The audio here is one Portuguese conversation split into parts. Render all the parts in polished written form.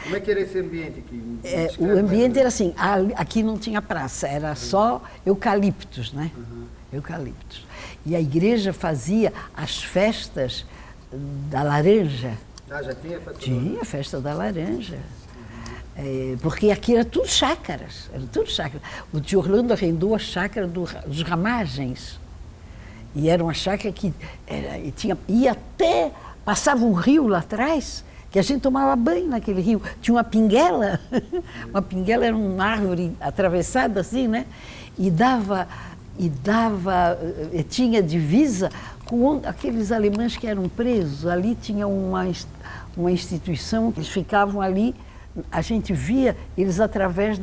Como é que era esse ambiente aqui? O ambiente era assim, aqui não tinha praça, era só eucaliptos, né? Eucaliptos. E a igreja fazia as festas da laranja. Ah, já tinha festa? Tinha a festa da laranja. Porque aqui era tudo chácaras, era tudo chácara. O tio Orlando arrendou a chácara dos Ramagens. E era uma chácara que ia até, passava um rio lá atrás, que a gente tomava banho naquele rio. Tinha uma pinguela, uma pinguela era uma árvore atravessada assim, né? Tinha divisa com aqueles alemães que eram presos. Ali tinha uma instituição, eles ficavam ali, a gente via eles através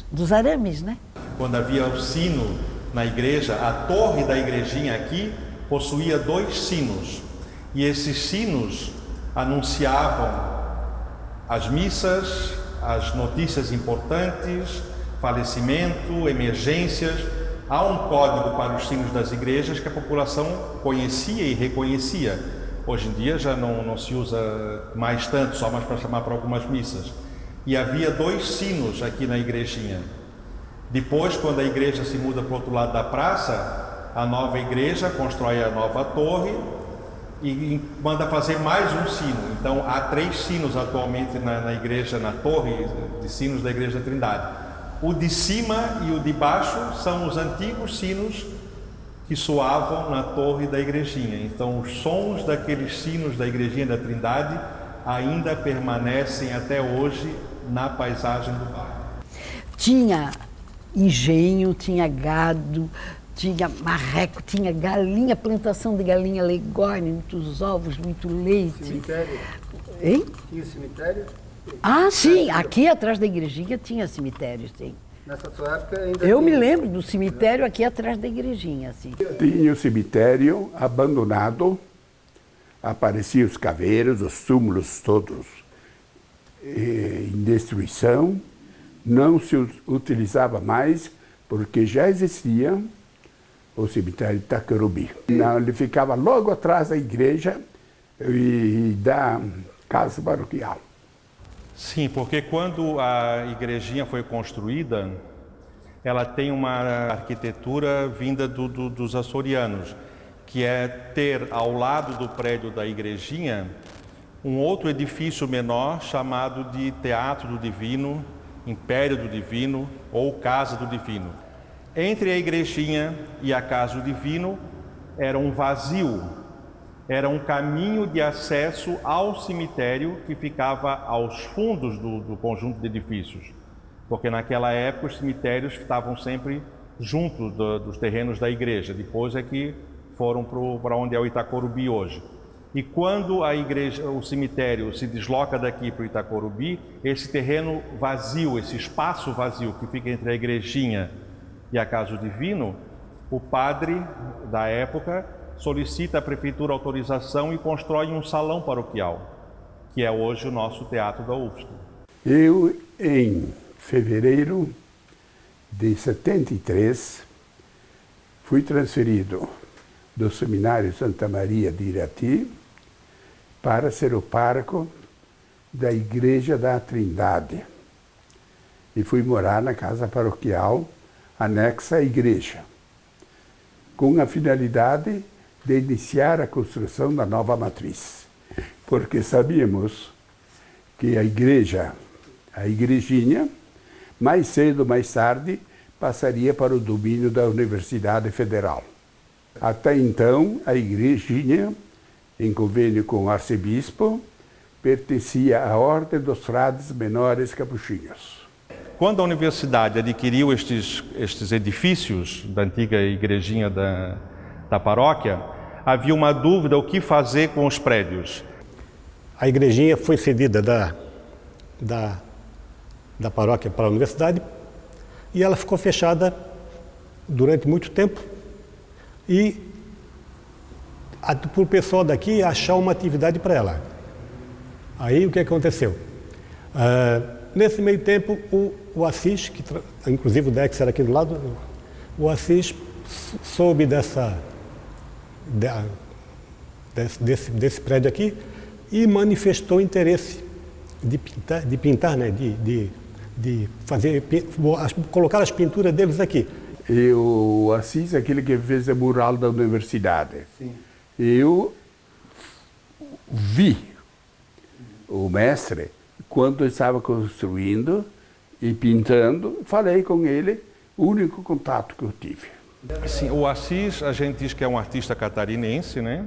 dos arames, né? Quando havia o sino na igreja, a torre da igrejinha aqui possuía 2 sinos. E esses sinos anunciavam as missas, as notícias importantes, falecimento, emergências. Há um código para os sinos das igrejas que a população conhecia e reconhecia. Hoje em dia já não se usa mais tanto, só mais para chamar para algumas missas. E havia 2 sinos aqui na igrejinha. Depois, quando a igreja se muda para o outro lado da praça, a nova igreja constrói a nova torre e manda fazer mais um sino. Então há 3 sinos atualmente na igreja, na torre de sinos da Igreja da Trindade. O de cima e o de baixo são os antigos sinos que soavam na torre da igrejinha. Então os sons daqueles sinos da Igrejinha da Trindade ainda permanecem até hoje na paisagem do bairro. Tinha engenho, tinha gado, tinha marreco, tinha galinha, plantação de galinha legórnia, muitos ovos, muito leite. Cemitério? Hein? Tinha cemitério? Ah, sim, aqui atrás da igrejinha tinha cemitério, sim. Nessa sua época ainda Eu me tinha. lembro do cemitério aqui atrás da igrejinha, assim. Tinha o cemitério abandonado, apareciam os caveiros, os túmulos todos em destruição, não se utilizava mais, porque já existia o cemitério de Itacorubi. Ele ficava logo atrás da igreja e da casa paroquial. Sim, porque quando a igrejinha foi construída, ela tem uma arquitetura vinda dos açorianos, que é ter ao lado do prédio da igrejinha um outro edifício menor chamado de Teatro do Divino, Império do Divino ou Casa do Divino. Entre a igrejinha e a Casa do Divino era um vazio, era um caminho de acesso ao cemitério que ficava aos fundos do conjunto de edifícios, porque naquela época os cemitérios estavam sempre junto dos terrenos da igreja, depois é que foram para onde é o Itacorubi hoje. E quando o cemitério se desloca daqui para o Itacorubi, esse terreno vazio, esse espaço vazio que fica entre a igrejinha e a Casa do Divino, o padre da época solicita à prefeitura autorização e constrói um salão paroquial, que é hoje o nosso teatro da UFSC. Eu, em fevereiro de 73, fui transferido do Seminário Santa Maria de Irati para ser o pároco da Igreja da Trindade. E fui morar na casa paroquial anexa à igreja, com a finalidade de iniciar a construção da nova matriz. Porque sabíamos que a igrejinha, mais cedo ou mais tarde, passaria para o domínio da Universidade Federal. Até então, a igrejinha, em convênio com o arcebispo, pertencia à Ordem dos Frades Menores Capuchinhos. Quando a universidade adquiriu estes edifícios da antiga igrejinha da paróquia, havia uma dúvida o que fazer com os prédios. A igrejinha foi cedida da paróquia para a universidade e ela ficou fechada durante muito tempo e para o pessoal daqui achar uma atividade para ela. Aí o que aconteceu? Nesse meio tempo, o Assis, que inclusive o Dex era aqui do lado, o Assis soube desse prédio aqui e manifestou interesse de pintar, né? De fazer, colocar as pinturas deles aqui. E o Assis, aquele que fez o mural da universidade. Sim. Eu vi o mestre quando estava construindo e pintando, falei com ele, o único contato que eu tive. Sim, o Assis, a gente diz que é um artista catarinense, né?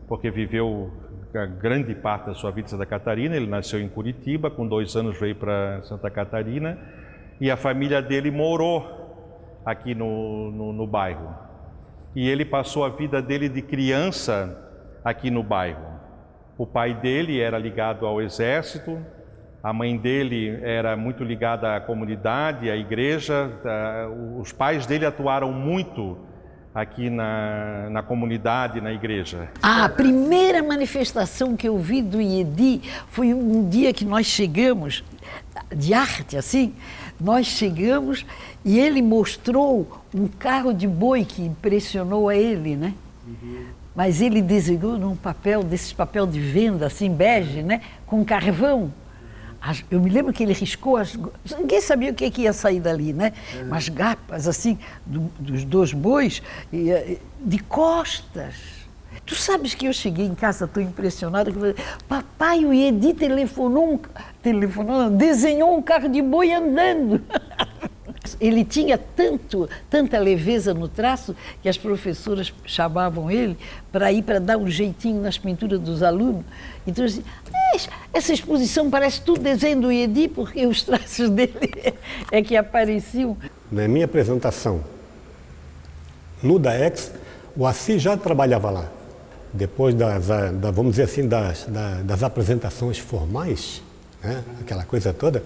Porque viveu a grande parte da sua vida em Santa Catarina. Ele nasceu em Curitiba, com 2 anos veio para Santa Catarina e a família dele morou aqui no bairro. E ele passou a vida dele de criança aqui no bairro. O pai dele era ligado ao exército, a mãe dele era muito ligada à comunidade, à igreja. Os pais dele atuaram muito aqui na comunidade, na igreja. A primeira manifestação que eu vi do IEDI foi um dia que nós chegamos, de arte assim, nós chegamos e ele mostrou um carro de boi que impressionou a ele, né? Mas ele desenhou num papel, desses papel de venda, assim, bege, né? Com carvão. Eu me lembro que ele riscou ninguém sabia o que ia sair dali, né? Umas gapas, assim, dos 2 bois, de costas. Tu sabes que eu cheguei em casa tão impressionada que eu falei, papai, o Iedi desenhou um carro de boi andando. Ele tinha tanta leveza no traço que as professoras chamavam ele para dar um jeitinho nas pinturas dos alunos. Então, assim, essa exposição parece tudo desenho do Iedi, porque os traços dele é que apareciam. Na minha apresentação no DAEX, o Assis já trabalhava lá. Depois vamos dizer assim, das apresentações formais, né? Aquela coisa toda,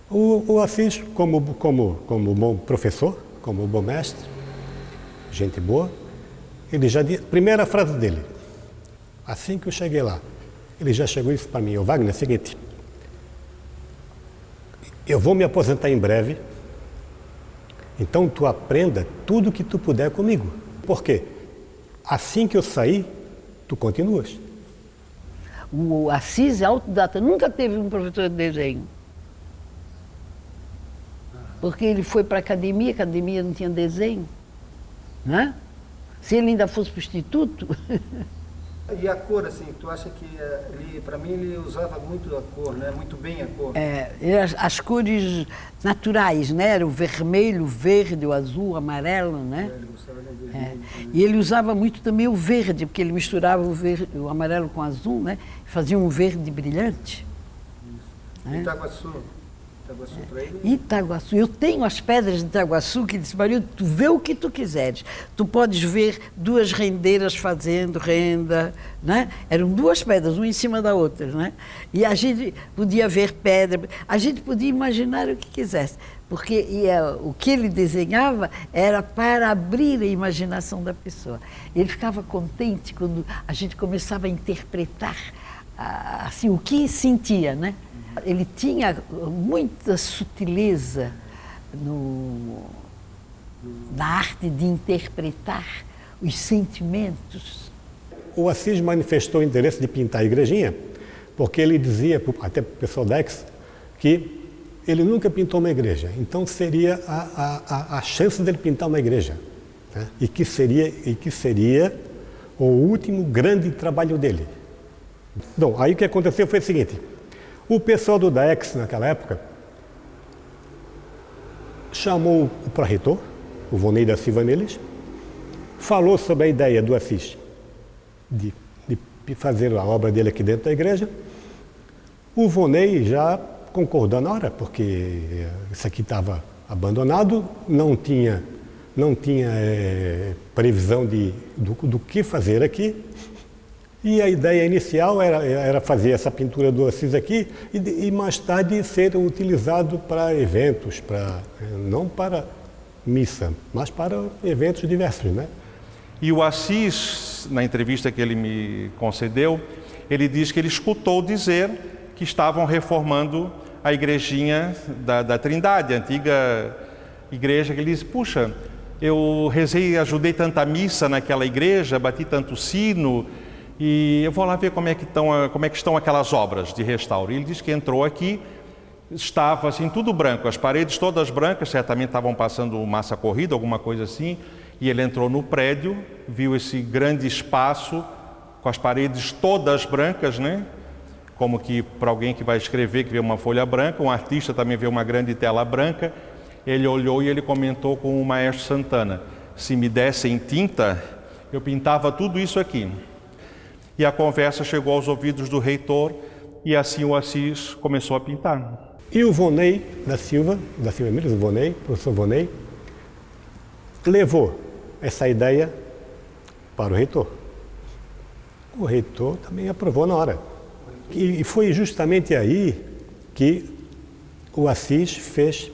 o Assis, como bom professor, como bom mestre, gente boa, ele já disse, primeira frase dele, assim que eu cheguei lá, ele já chegou isso para mim, o Wagner, é o seguinte, eu vou me aposentar em breve, então tu aprenda tudo que tu puder comigo. Por quê? Assim que eu sair, tu continuas. O Assis é autodidata, nunca teve um professor de desenho. Porque ele foi para a academia não tinha desenho. Né? Se ele ainda fosse para o instituto. E a cor, assim, tu acha que, para mim, ele usava muito a cor, né? Muito bem a cor. As cores naturais, né? Era o vermelho, o verde, o azul, o amarelo, né? Ele gostava de vermelho. E ele usava muito também o verde, porque ele misturava o amarelo com o azul, né? Fazia um verde brilhante. Né? Itaguaçu para ele? Itaguaçu. Eu tenho as pedras de Itaguaçu que disse, Maria, tu vê o que tu quiseres. Tu podes ver 2 rendeiras fazendo renda, né? Eram 2 pedras, uma em cima da outra, né? E a gente podia ver pedra, a gente podia imaginar o que quisesse, porque o que ele desenhava era para abrir a imaginação da pessoa. Ele ficava contente quando a gente começava a interpretar assim, o que sentia, né? Ele tinha muita sutileza na arte de interpretar os sentimentos. O Assis manifestou o interesse de pintar a igrejinha, porque ele dizia, até para o pessoal da EX, que ele nunca pintou uma igreja, então seria a chance dele pintar uma igreja, né? e que seria o último grande trabalho dele. Bom, aí o que aconteceu foi o seguinte, o pessoal do DAEX, naquela época, chamou o pró-reitor, o Vonei da Silva Neles, falou sobre a ideia do Assis de fazer a obra dele aqui dentro da igreja. O Vonei já concordou na hora, porque isso aqui estava abandonado, não tinha previsão do que fazer aqui. E a ideia inicial era fazer essa pintura do Assis aqui e mais tarde ser utilizado para eventos, não para missa, mas para eventos diversos, né? E o Assis, na entrevista que ele me concedeu, ele diz que ele escutou dizer que estavam reformando a igrejinha da Trindade, a antiga igreja, que ele disse, puxa, eu rezei, ajudei tanta missa naquela igreja, bati tanto sino, E eu vou lá ver como é que estão aquelas obras de restauro. E ele diz que entrou aqui, estava assim tudo branco, as paredes todas brancas, certamente estavam passando massa corrida, alguma coisa assim. E ele entrou no prédio, viu esse grande espaço com as paredes todas brancas, né? Como que para alguém que vai escrever, que vê uma folha branca, um artista também vê uma grande tela branca. Ele olhou e ele comentou com o maestro Santana: se me dessem tinta, eu pintava tudo isso aqui. E a conversa chegou aos ouvidos do reitor e assim o Assis começou a pintar. E o Vonei da Silva Emílio, o professor Vonei, levou essa ideia para o reitor. O reitor também aprovou na hora. E foi justamente aí que o Assis fez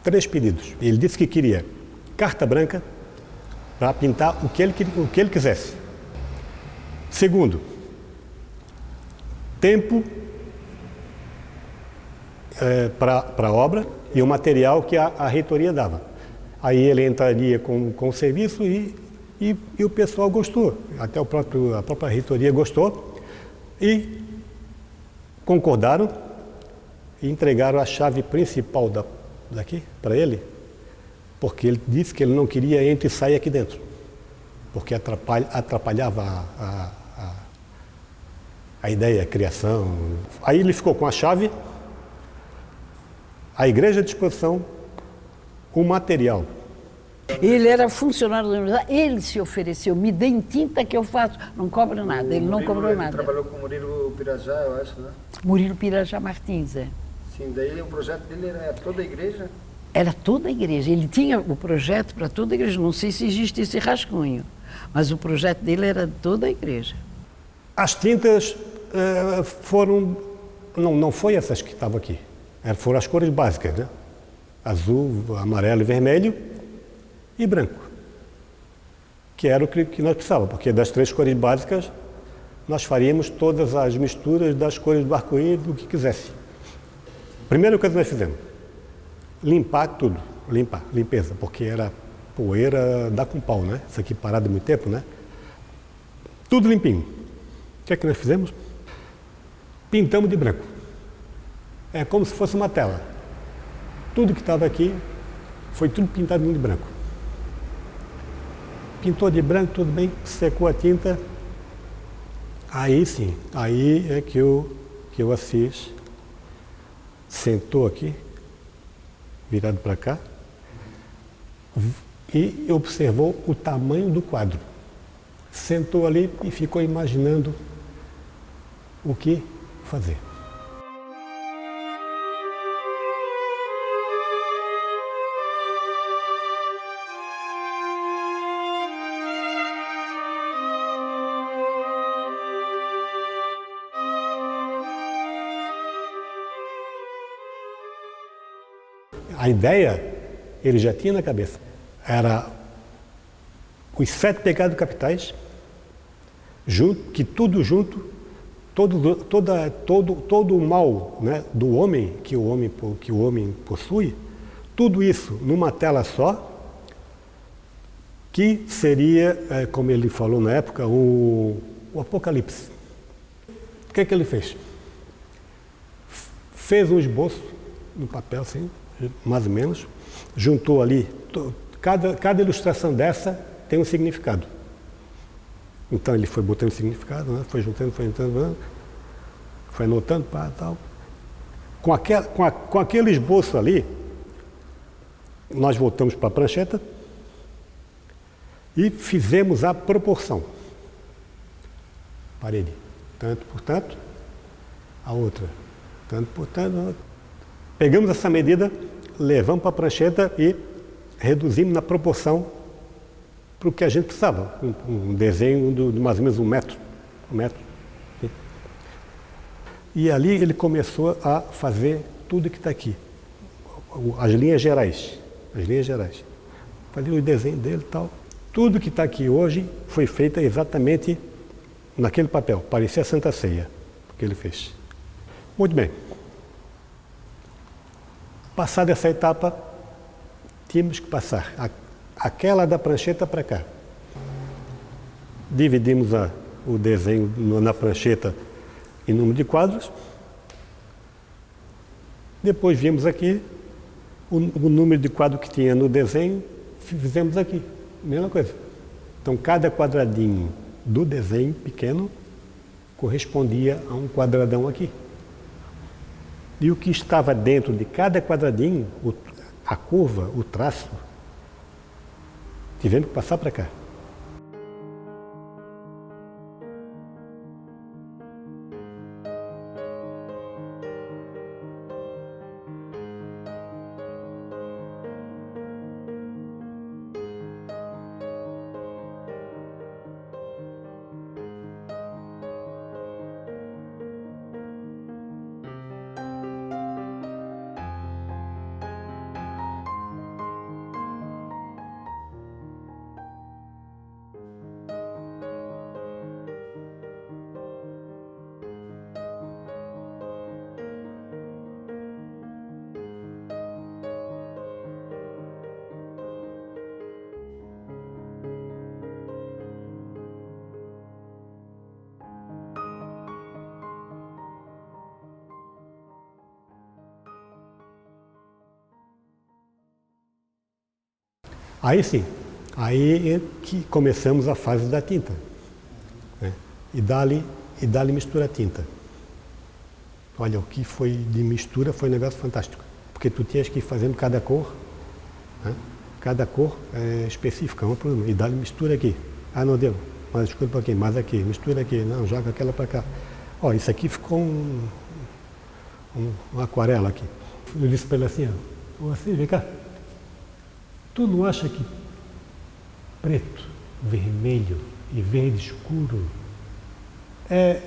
3 pedidos. Ele disse que queria carta branca para pintar o que ele quisesse. Segundo, tempo para a obra e o material que a reitoria dava. Aí ele entraria com o serviço e o pessoal gostou, até a própria reitoria gostou e concordaram e entregaram a chave principal daqui para ele, porque ele disse que ele não queria entrar e sair aqui dentro, porque atrapalhava a ideia, a criação. Aí ele ficou com a chave, a igreja à disposição, o material. Ele era funcionário da universidade, ele se ofereceu, me deem tinta que eu faço, não cobro nada, ele não cobrou nada. Ele trabalhou com o Murilo Pirajá, eu acho, né? Murilo Pirajá Martins, é. Sim, daí o projeto dele era toda a igreja? Era toda a igreja, ele tinha o projeto para toda a igreja, não sei se existe esse rascunho, mas o projeto dele era toda a igreja. As tintas foram, não foi essas que estavam aqui, foram as cores básicas, né? Azul, amarelo e vermelho e branco, que era o que nós precisávamos, porque das 3 cores básicas nós faríamos todas as misturas das cores do arco-íris, do que quisesse. Primeira coisa que nós fizemos, limpar tudo, limpeza, porque era poeira dá com pau, né? Isso aqui parado há muito tempo, né? Tudo limpinho. O que é que nós fizemos? Pintamos de branco. É como se fosse uma tela. Tudo que estava aqui foi tudo pintado de branco. Pintou de branco, tudo bem, secou a tinta. Aí sim, aí é que o Assis sentou aqui, virado para cá, e observou o tamanho do quadro. Sentou ali e ficou imaginando o que fazer. A ideia, ele já tinha na cabeça. Era os 7 pecados capitais, que tudo junto, todo o mal, né, do homem, que o homem possui, tudo isso numa tela só, que seria, como ele falou na época, o Apocalipse. O que é que ele fez? Fez um esboço no papel, assim, mais ou menos, juntou ali, cada ilustração dessa tem um significado. Então ele foi botando significado, né? Foi juntando, foi anotando, tal. Com aquele esboço ali, nós voltamos para a prancheta e fizemos a proporção. Parede, tanto por tanto, a outra, tanto por tanto. Pegamos essa medida, levamos para a prancheta e reduzimos na proporção para o que a gente precisava. Um desenho de mais ou menos um metro. E ali ele começou a fazer tudo que está aqui. As linhas gerais. Fazia o desenho dele e tal. Tudo que está aqui hoje foi feito exatamente naquele papel. Parecia a Santa Ceia, que ele fez. Muito bem. Passada essa etapa, tínhamos que passar aquela da prancheta para cá. dividimos o desenho na prancheta em número de quadros. Depois vimos aqui o número de quadros que tinha no desenho, fizemos aqui, mesma coisa. Então, cada quadradinho do desenho pequeno correspondia a um quadradão aqui. E o que estava dentro de cada quadradinho, a curva, o traço, tivemos que passar para cá. Aí sim, aí é que começamos a fase da tinta, né? E dali mistura a tinta. Olha, o que foi de mistura foi um negócio fantástico, porque tu tinhas que ir fazendo cada cor, né? Cada cor é específica, um problema, e dali mistura aqui. Ah, não deu, mais escuro um pouquinho, mais aqui, mistura aqui, não, joga aquela para cá. Ó, isso aqui ficou uma aquarela aqui. Eu disse para ele assim, ó, você, vem cá. Tu não acha que preto, vermelho e verde escuro é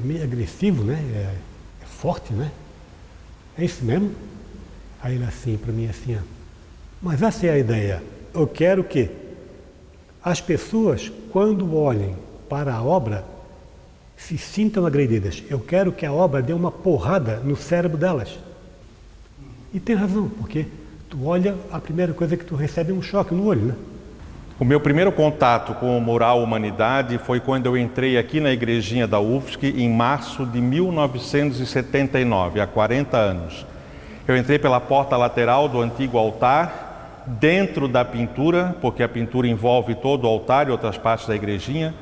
meio agressivo, né? É forte, né? É isso mesmo? Aí ele assim, para mim assim, ó, mas essa é a ideia. Eu quero que as pessoas, quando olhem para a obra, se sintam agredidas. Eu quero que a obra dê uma porrada no cérebro delas. E tem razão, porque tu olha, a primeira coisa que tu recebe é um choque no olho, né? O meu primeiro contato com o mural Humanidade foi quando eu entrei aqui na igrejinha da UFSC em março de 1979, há 40 anos. Eu entrei pela porta lateral do antigo altar, dentro da pintura, porque a pintura envolve todo o altar e outras partes da igrejinha.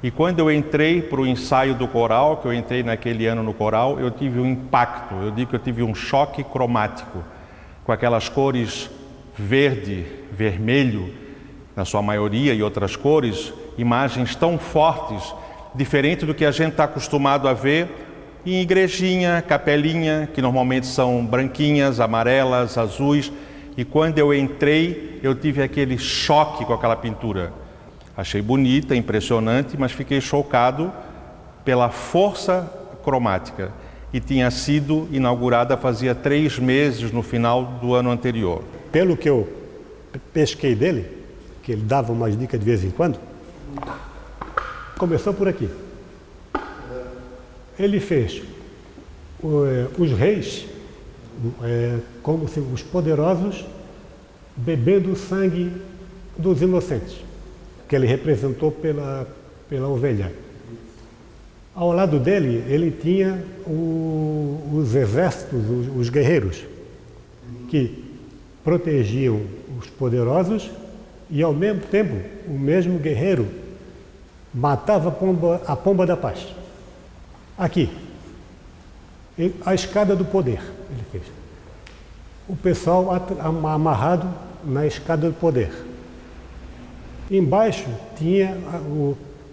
E quando eu entrei para o ensaio do coral, que eu entrei naquele ano no coral, eu tive um impacto, eu digo que eu tive um choque cromático, com aquelas cores verde, vermelho, na sua maioria, e outras cores, imagens tão fortes, diferente do que a gente está acostumado a ver em igrejinha, capelinha, que normalmente são branquinhas, amarelas, azuis. E quando eu entrei, eu tive aquele choque com aquela pintura. Achei bonita, impressionante, mas fiquei chocado pela força cromática. E tinha sido inaugurada fazia 3 meses, no final do ano anterior. Pelo que eu pesquei dele, que ele dava umas dicas de vez em quando, começou por aqui. Ele fez os reis como se os poderosos bebendo o sangue dos inocentes, que ele representou pela ovelha. Ao lado dele, ele tinha os exércitos, os guerreiros, que protegiam os poderosos e, ao mesmo tempo, o mesmo guerreiro matava a pomba da paz. Aqui, a escada do poder, ele fez. O pessoal amarrado na escada do poder. Embaixo tinha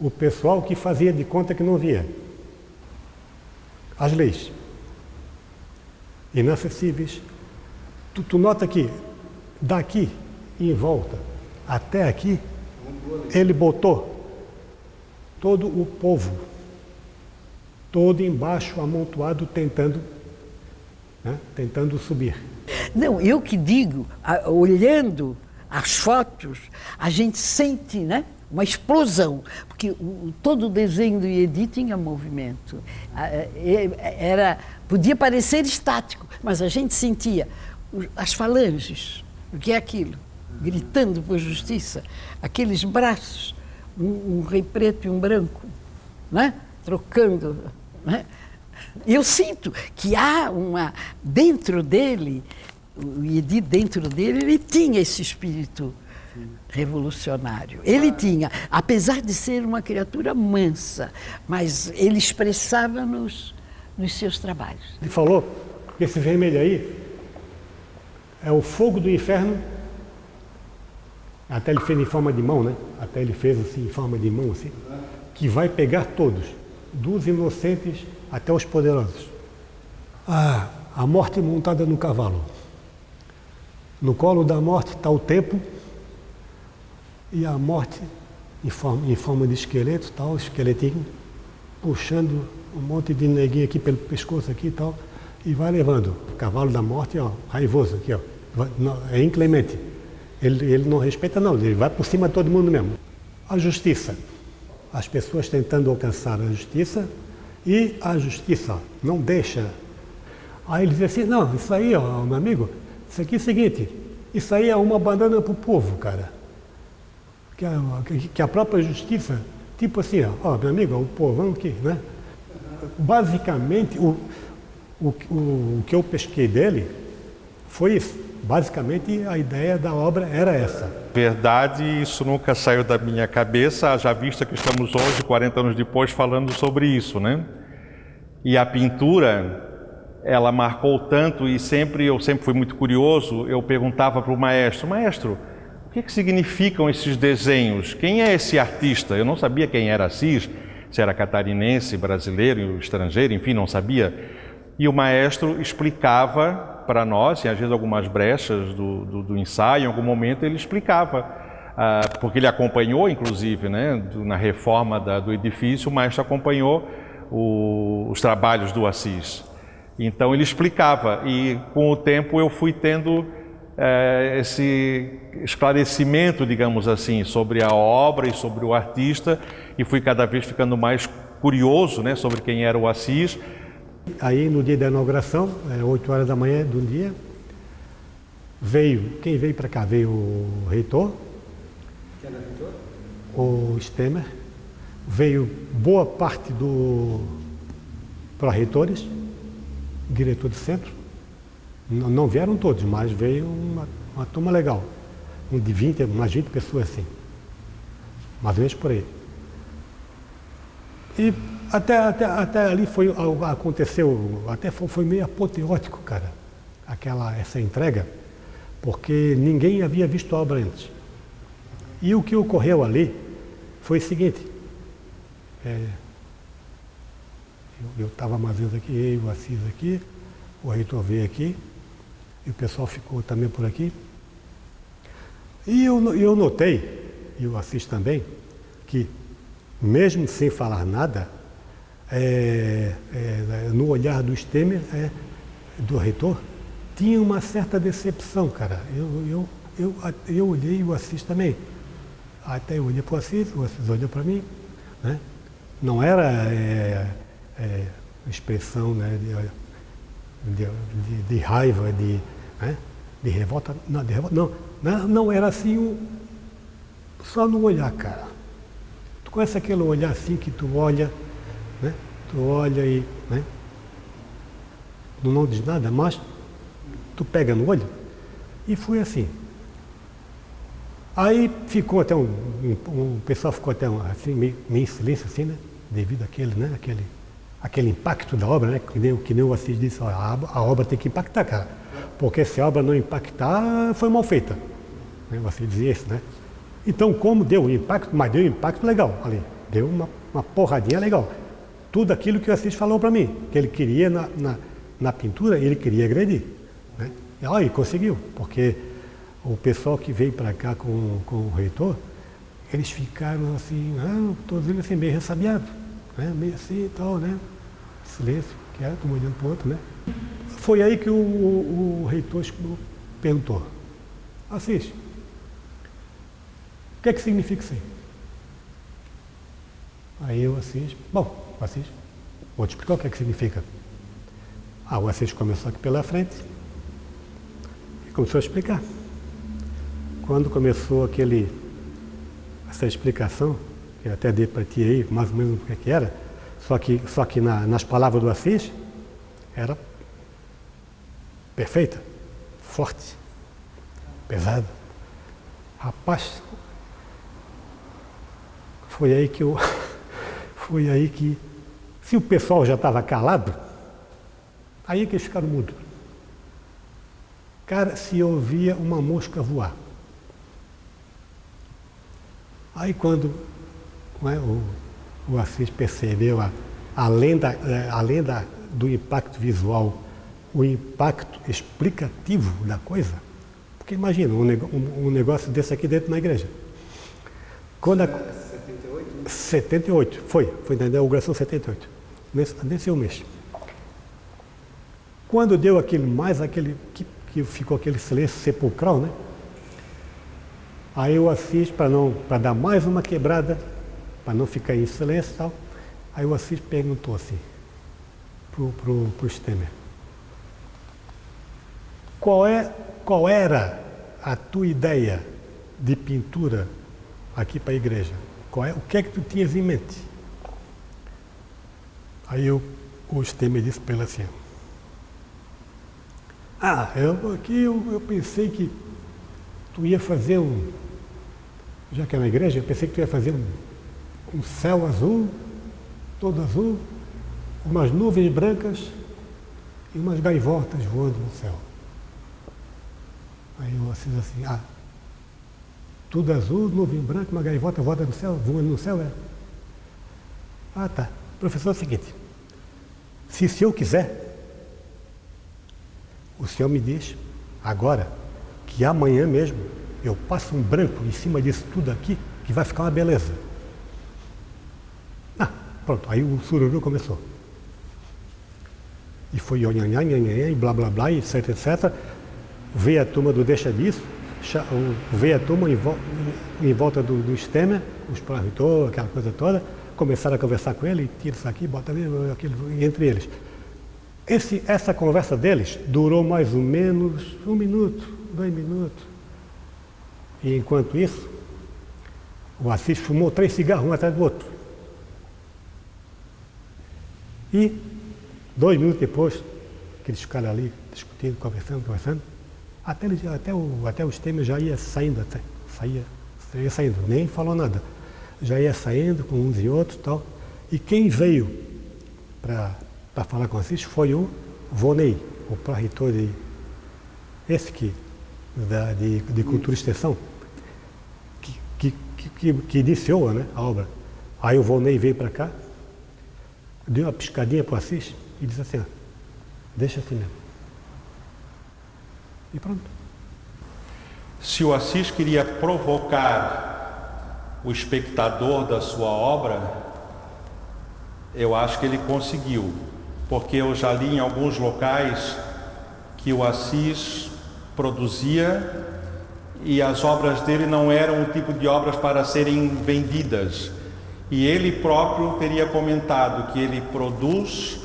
o pessoal que fazia de conta que não via. As leis inacessíveis. Tu nota que daqui em volta até aqui, ele botou todo o povo, todo embaixo amontoado, tentando subir. Não, eu que digo, olhando as fotos, a gente sente, né, uma explosão, porque todo o desenho do Iedi tinha movimento. Podia parecer estático, mas a gente sentia as falanges, o que é aquilo? Gritando por justiça, aqueles braços, um rei preto e um branco, né? Trocando. Né? Eu sinto que há dentro dele, o Edith dentro dele, ele tinha esse espírito revolucionário. Ele tinha, apesar de ser uma criatura mansa, mas ele expressava nos seus trabalhos. Ele falou que esse vermelho aí é o fogo do inferno. Até ele fez em forma de mão, né? Até ele fez assim, em forma de mão, assim, que vai pegar todos, dos inocentes até os poderosos. A morte montada no cavalo. No colo da morte está o tempo, e a morte em forma de esqueleto, tal, esqueletinho, puxando um monte de neguinho aqui pelo pescoço aqui e tal, e vai levando. O cavalo da morte, ó, raivoso aqui, ó, é inclemente. Ele não respeita não, ele vai por cima de todo mundo mesmo. A justiça. As pessoas tentando alcançar a justiça, e a justiça não deixa. Aí ele diz assim, não, isso aí, ó, meu amigo, isso aqui é o seguinte, isso aí é uma banana pro povo, cara. Que a própria justiça, tipo assim, ó, meu amigo, o povão aqui, né? Basicamente, o que eu pesquei dele foi isso. Basicamente, a ideia da obra era essa. Verdade, isso nunca saiu da minha cabeça, haja vista que estamos hoje, 40 anos depois, falando sobre isso, né? E a pintura, ela marcou tanto, e eu sempre fui muito curioso, eu perguntava para o maestro, o que significam esses desenhos? Quem é esse artista? Eu não sabia quem era Assis, se era catarinense, brasileiro, estrangeiro, enfim, não sabia. E o maestro explicava para nós, e às vezes algumas brechas do ensaio, em algum momento ele explicava, porque ele acompanhou, inclusive, né, na reforma do edifício, o maestro acompanhou os trabalhos do Assis. Então ele explicava, e com o tempo eu fui tendo esse esclarecimento, digamos assim, sobre a obra e sobre o artista, e fui cada vez ficando mais curioso, né, sobre quem era o Assis. Aí no dia da inauguração, 8 horas da manhã do dia, quem veio para cá? Veio o reitor, Quem era o reitor? o Stemer, veio boa parte dos pró-reitores, diretor do centro, não vieram todos, mas veio uma turma legal, umas 20 pessoas assim, mais ou menos por aí. E até ali aconteceu, foi meio apoteótico, cara, essa entrega, porque ninguém havia visto a obra antes. E o que ocorreu ali foi o seguinte, eu estava mais vezes aqui, eu e o Assis aqui, o reitor veio aqui, e o pessoal ficou também por aqui. E eu notei, e o Assis também, que mesmo sem falar nada, no olhar do Stemer, do reitor, tinha uma certa decepção, cara. Eu olhei e o Assis também. Até eu olhei para o Assis olhou para mim, né? Não era expressão, né, de raiva, né, de revolta, não era assim, só no olhar, cara. Tu conhece aquele olhar assim que tu olha, né? Tu olha e, né? Não diz nada, mas tu pega no olho, e foi assim. Aí ficou até o pessoal ficou até assim, meio em silêncio, assim, né? Devido àquele, né? Aquele impacto da obra, né? Que nem o Assis disse, ó, a obra tem que impactar, cara. Porque se a obra não impactar, foi mal feita. Né? O Assis dizia isso, né? Então, como deu impacto, mas deu um impacto legal ali. Deu uma porradinha legal. Tudo aquilo que o Assis falou para mim, que ele queria na pintura, ele queria agredir. Né? E conseguiu, porque o pessoal que veio para cá com o reitor, eles ficaram assim, todos eles assim, meio ressabiados, né? Meio assim e tal, né? Silêncio, quieto, um olhando para o outro, né? Foi aí que o reitor perguntou, Assis, o que é que significa isso aí? Aí o Assis, Assis, vou te explicar o que é que significa. O Assis começou aqui pela frente e começou a explicar. Quando começou essa explicação, eu até dei para ti aí, mais ou menos o que era, só que nas palavras do Assis, era perfeita, forte, pesada. Rapaz, foi aí que, se o pessoal já estava calado, aí que eles ficaram mudos. Cara, se ouvia uma mosca voar. Aí quando o Assis percebeu, além do impacto visual, o impacto explicativo da coisa, porque imagina, um negócio desse aqui dentro da igreja. Quando 78? 78, foi na inauguração 78, nesse mês. Quando deu aquele que ficou aquele silêncio sepulcral, né? Aí o Assis, para dar mais uma quebrada, para não ficar em silêncio e tal, aí o Assis perguntou assim, pro Stemmer, qual era a tua ideia de pintura aqui para a igreja? O que é que tu tinhas em mente? Aí o Stemmer disse para ele assim, eu pensei que tu ia fazer já que é na igreja, eu pensei que tu ia fazer um céu azul, todo azul, umas nuvens brancas e umas gaivotas voando no céu. Aí eu assisto assim, tudo azul, nuvem branca, uma gaivota voando no céu, é? Tá. Professor, é o seguinte, se o senhor quiser, o senhor me diz agora que amanhã mesmo eu passo um branco em cima disso tudo aqui, que vai ficar uma beleza. Pronto, aí o sururu começou. E foi e blá blá blá, etc, etc. Veio a turma do deixa disso, veio a turma em volta do Stemmer, os pró-reitor, aquela coisa toda, começaram a conversar com ele, tira isso aqui, bota ali, aquilo, entre eles. Essa conversa deles durou mais ou menos 1 minuto, 2 minutos. E enquanto isso, o Assis fumou 3 cigarros, um atrás do outro. E 2 minutos depois, que eles ficaram ali discutindo, conversando, até o Stemmer já ia saindo, saía saindo, nem falou nada. Já ia saindo com uns e outros e tal. E quem veio para falar com o Assis foi o Vonei, o pró-reitor de Cultura e Extensão, que iniciou, né, a obra. Aí o Vonei veio para cá, deu uma piscadinha para o Assis e disse assim, deixa assim mesmo. E pronto. Se o Assis queria provocar o espectador da sua obra, eu acho que ele conseguiu, porque eu já li em alguns locais que o Assis produzia e as obras dele não eram o tipo de obras para serem vendidas. E ele próprio teria comentado que ele produz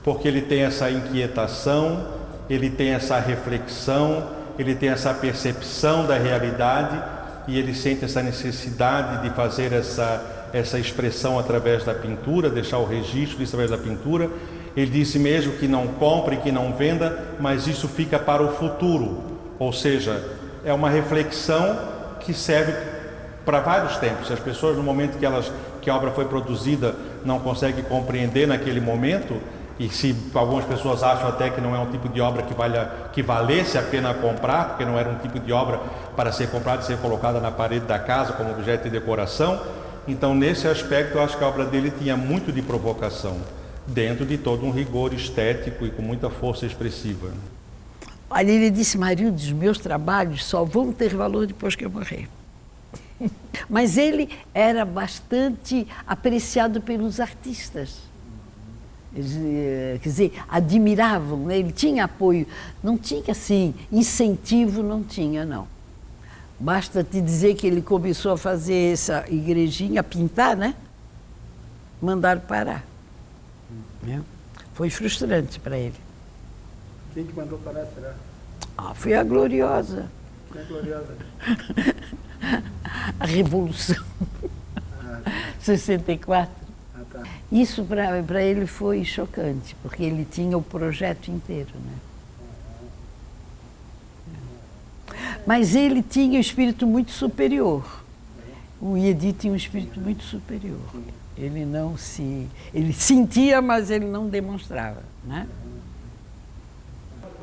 porque ele tem essa inquietação, ele tem essa reflexão, ele tem essa percepção da realidade e ele sente essa necessidade de fazer essa expressão através da pintura, deixar o registro disso através da pintura. Ele disse mesmo que não compre, que não venda, mas isso fica para o futuro, ou seja, é uma reflexão que serve para vários tempos. Se as pessoas, no momento que a obra foi produzida, não conseguem compreender naquele momento, e se algumas pessoas acham até que não é um tipo de obra que valesse a pena comprar, porque não era um tipo de obra para ser comprada e ser colocada na parede da casa como objeto de decoração, então nesse aspecto eu acho que a obra dele tinha muito de provocação, dentro de todo um rigor estético e com muita força expressiva. Olha, ele disse, Marildo, os meus trabalhos só vão ter valor depois que eu morrer. Mas ele era bastante apreciado pelos artistas. Eles, quer dizer, admiravam, né? Ele tinha apoio. Não tinha, assim, incentivo, não tinha, não. Basta te dizer que ele começou a fazer essa igrejinha, a pintar, né? Mandaram parar. Foi frustrante para ele. Quem que mandou parar, será? Foi a Gloriosa. Quem é a Gloriosa? A Revolução. 64. Ah, tá. Isso para ele foi chocante, porque ele tinha o projeto inteiro, né? Mas ele tinha um espírito muito superior. O Iedi tinha um espírito muito superior. Ele não se... Ele sentia, mas ele não demonstrava, né?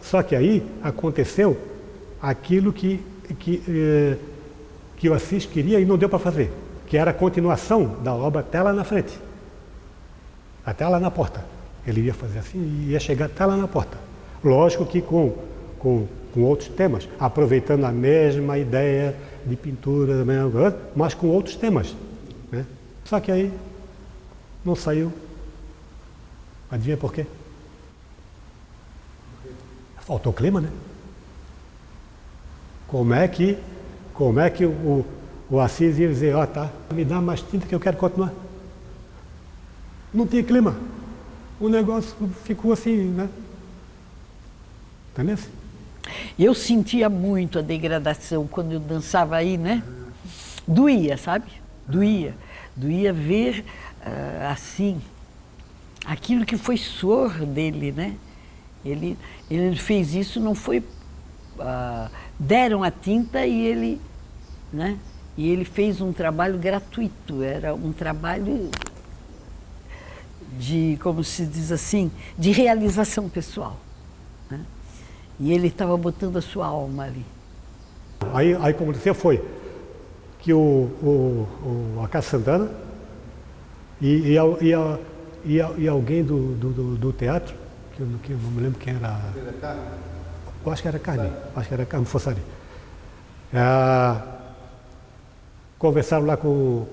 Só que aí aconteceu aquilo que o Assis queria e não deu para fazer, que era a continuação da obra até lá na frente, até lá na porta. Ele ia fazer assim e ia chegar até lá na porta. Lógico que com outros temas, aproveitando a mesma ideia de pintura, mas com outros temas, né? Só que aí não saiu. Adivinha por quê? Faltou clima, né? Como é que o Assis ia dizer, tá, me dá mais tinta que eu quero continuar? Não tinha clima. O negócio ficou assim, né? Entendeu? Eu sentia muito a degradação quando eu dançava aí, né? Doía, sabe? Doía. Doía ver, assim, aquilo que foi suor dele, né? Ele fez isso, não foi... deram a tinta e ele, né? E ele fez um trabalho gratuito, era um trabalho de, como se diz assim, de realização pessoal, né? E ele estava botando a sua alma ali. Aí como aconteceu foi que a Casa Santana e alguém do teatro, que eu não me lembro quem era. Eu acho que era Carme Fossari. Conversaram lá com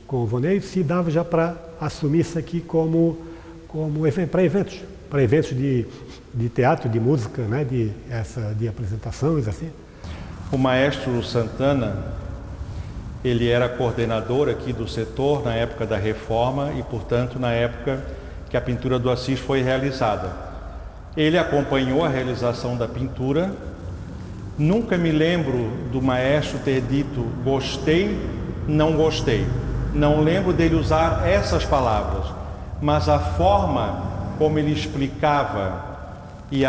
o Vonei se dava já para assumir isso aqui como para eventos de teatro, de música, né, de apresentações, assim. O maestro Santana, ele era coordenador aqui do setor na época da reforma e, portanto, na época que a pintura do Assis foi realizada. Ele acompanhou a realização da pintura. Nunca me lembro do maestro ter dito gostei, não gostei. Não lembro dele usar essas palavras, mas a forma como ele explicava e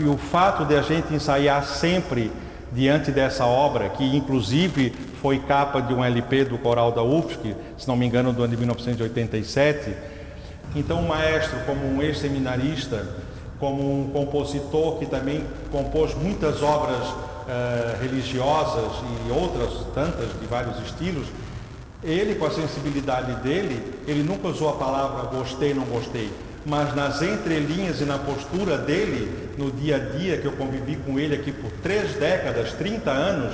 o fato de a gente ensaiar sempre diante dessa obra, que inclusive foi capa de um LP do Coral da UFSC, se não me engano, do ano de 1987. Então o maestro, como um ex-seminarista, como um compositor que também compôs muitas obras religiosas e outras tantas de vários estilos, ele, com a sensibilidade dele, ele nunca usou a palavra gostei, não gostei, mas nas entrelinhas e na postura dele, no dia a dia, que eu convivi com ele aqui por 3 décadas, 30 anos,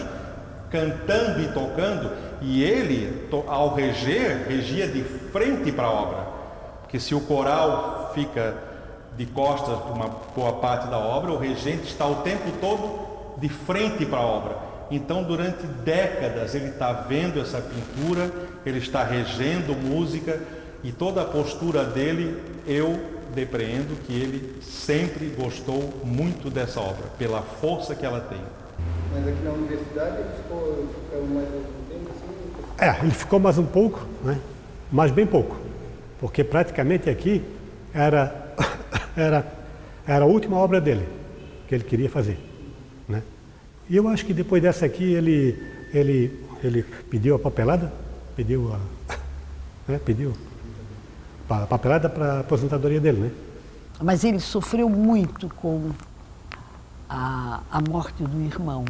cantando e tocando, e ele, ao regia de frente para a obra, porque se o coral fica de costas por uma boa parte da obra, o regente está o tempo todo de frente para a obra. Então, durante décadas, ele está vendo essa pintura, ele está regendo música, e toda a postura dele, eu depreendo que ele sempre gostou muito dessa obra, pela força que ela tem. Mas aqui na universidade ele ficou mais algum tempo assim? Ele ficou mais um pouco, né? Mas bem pouco, porque praticamente aqui era a última obra dele, que ele queria fazer, né? E eu acho que depois dessa aqui ele pediu a papelada, pediu a papelada para a aposentadoria dele, né? Mas ele sofreu muito com a morte do irmão.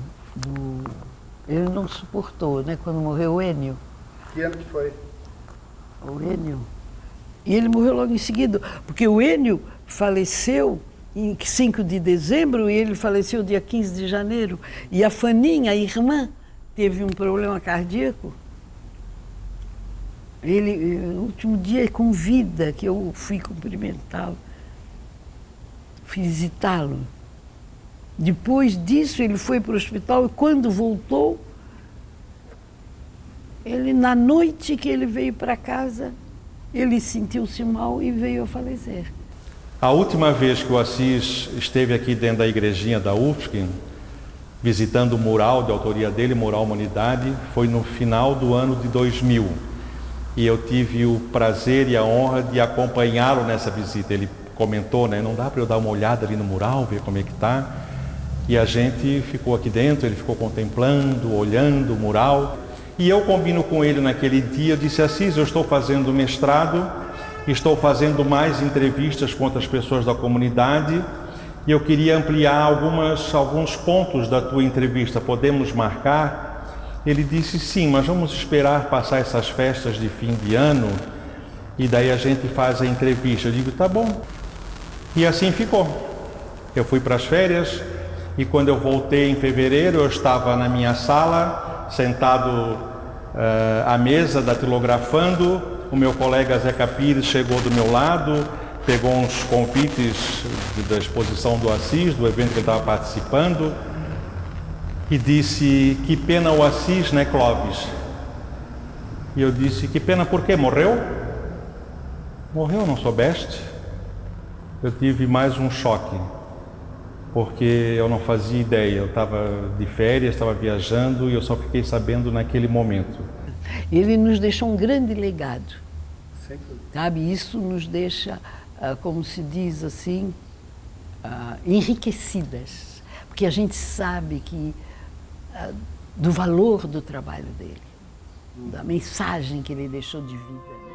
Ele não suportou, né? Quando morreu o Enio. Que ano que foi? O Enio. E ele morreu logo em seguida, porque o Enio faleceu em 5 de dezembro e ele faleceu dia 15 de janeiro. E a Faninha, a irmã, teve um problema cardíaco. Ele, no último dia com vida, que eu fui cumprimentá-lo, fui visitá-lo. Depois disso, ele foi para o hospital e quando voltou, na noite que ele veio para casa, ele sentiu-se mal e veio a falecer. A última vez que o Assis esteve aqui dentro da igrejinha da UFSC, visitando o mural de autoria dele, Mural Humanidade, foi no final do ano de 2000. E eu tive o prazer e a honra de acompanhá-lo nessa visita. Ele comentou, né, não dá para eu dar uma olhada ali no mural, ver como é que está. E a gente ficou aqui dentro, ele ficou contemplando, olhando o mural. E eu combino com ele naquele dia, eu disse: Assis, eu estou fazendo mestrado, estou fazendo mais entrevistas com outras pessoas da comunidade e eu queria ampliar alguns pontos da tua entrevista, podemos marcar? Ele disse: sim, mas vamos esperar passar essas festas de fim de ano e daí a gente faz a entrevista. Eu digo: tá bom. E assim ficou. Eu fui para as férias e quando eu voltei em fevereiro, eu estava na minha sala, sentado à mesa, datilografando. O meu colega Zeca Pires chegou do meu lado, pegou uns convites da exposição do Assis, do evento que ele estava participando, e disse: que pena o Assis, né, Clóvis? E eu disse: que pena por quê? Morreu? Morreu, não soubeste? Eu tive mais um choque, porque eu não fazia ideia. Eu estava de férias, estava viajando e eu só fiquei sabendo naquele momento. Ele nos deixou um grande legado, sabe? Isso nos deixa, como se diz assim, enriquecidas, porque a gente sabe que do valor do trabalho dele, da mensagem que ele deixou de vida.